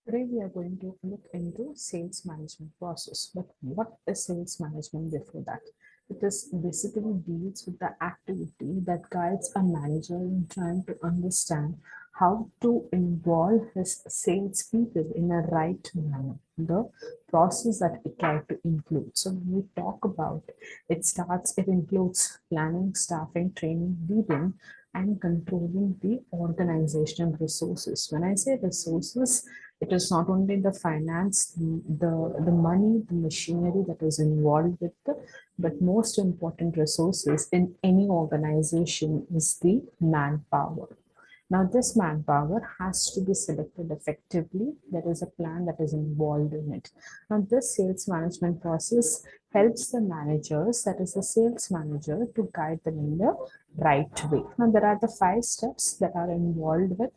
Today we are going to look into sales management process. But what is sales management before that? It is basically deals with the activity that guides a manager in trying to understand how to involve his salespeople in a right manner. The process that we try to include. So when we talk about it includes planning, staffing, training, leading, and controlling the organizational resources. When I say resources, it is not only the finance, the money, the machinery that is involved with the, but most important resources in any organization is the manpower. Now, this manpower has to be selected effectively. There is a plan that is involved in it. Now, this sales management process helps the managers, that is the sales manager, to guide them in the right way. Now, there are the 5 steps that are involved with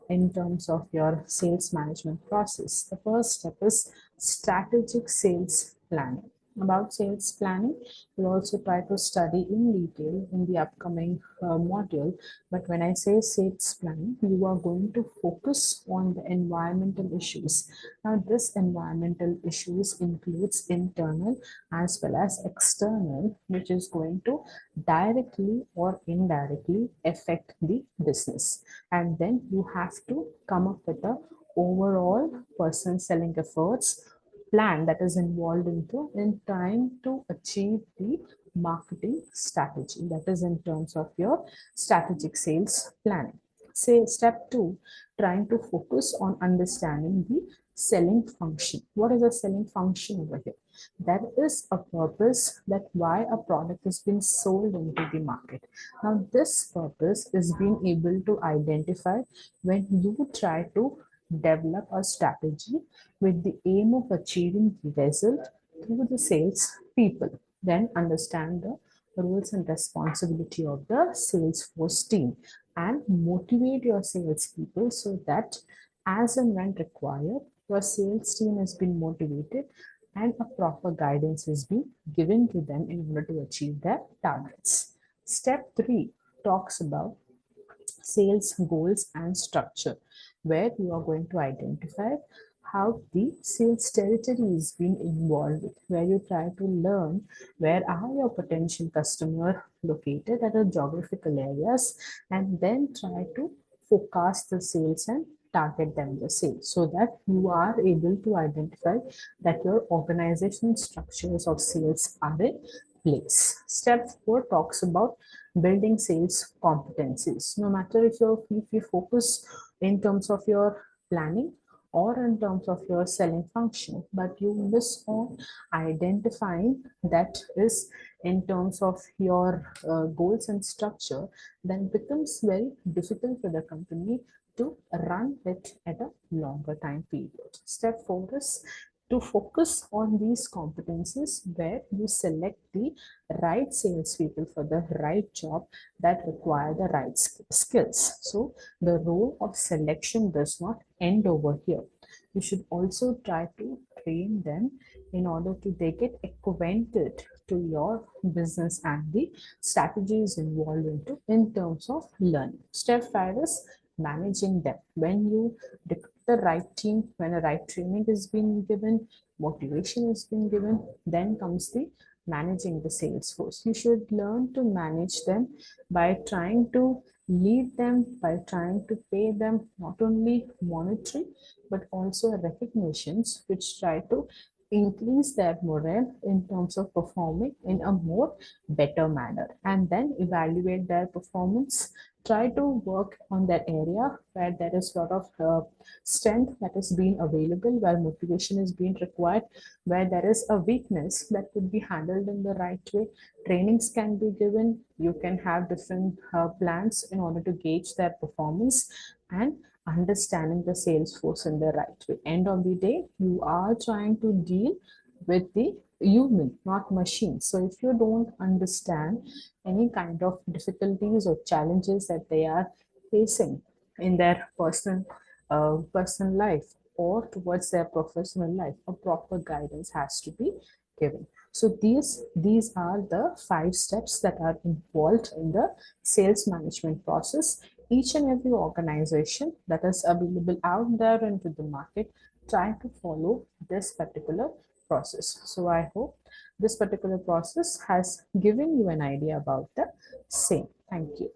in terms of your sales management process. The first step is strategic sales planning. About sales planning, we'll also try to study in detail in the upcoming module. But when I say sales planning, you are going to focus on the environmental issues. Now, this environmental issues includes internal as well as external, which is going to directly or indirectly affect the business. And then you have to come up with a overall person selling efforts plan that is involved into in trying to achieve the marketing strategy, that is in terms of your strategic sales planning. Say step 2, trying to focus on understanding the selling function. What is a selling function over here? That is a purpose that why a product is being sold into the market. Now this purpose is being able to identify when you try to develop a strategy with the aim of achieving the result through the sales people. Then understand the roles and responsibility of the sales force team and motivate your sales people so that as and when required, your sales team has been motivated and a proper guidance is being given to them in order to achieve their targets. Step 3 talks about sales goals and structure, where you are going to identify how the sales territory is being involved with, where you try to learn where are your potential customer located at a geographical areas, and then try to forecast the sales and target them the sales so that you are able to identify that your organization structures of sales are in place. Step 4 talks about building sales competencies. No matter if you focus in terms of your planning or in terms of your selling function, but you miss on identifying that is in terms of your goals and structure, then it becomes very difficult for the company to run it at a longer time period. Step 4 is to focus on these competencies where you select the right salespeople for the right job that require the right skills. So the role of selection does not end over here. You should also try to train them in order to they get acquainted to your business and the strategies involved into in terms of learning. Step 5 is managing them. When you recruit the right team, when a right training is being given, motivation is being given, then comes the managing the sales force. You should learn to manage them by trying to lead them, by trying to pay them not only monetary but also recognitions which try to increase their morale in terms of performing in a more better manner, and then evaluate their performance. Try to work on that area where there is a lot of strength that is being available, where motivation is being required, where there is a weakness that could be handled in the right way. Trainings can be given. You can have different plans in order to gauge their performance and understanding the sales force in the right way. End of the day, you are trying to deal with the human, not machines. So if you don't understand any kind of difficulties or challenges that they are facing in their personal life or towards their professional life, a proper guidance has to be given. So these are the 5 steps that are involved in the sales management process. each and every organization that is available out there into the market trying to follow this particular process. So I hope this particular process has given you an idea about the same. Thank you.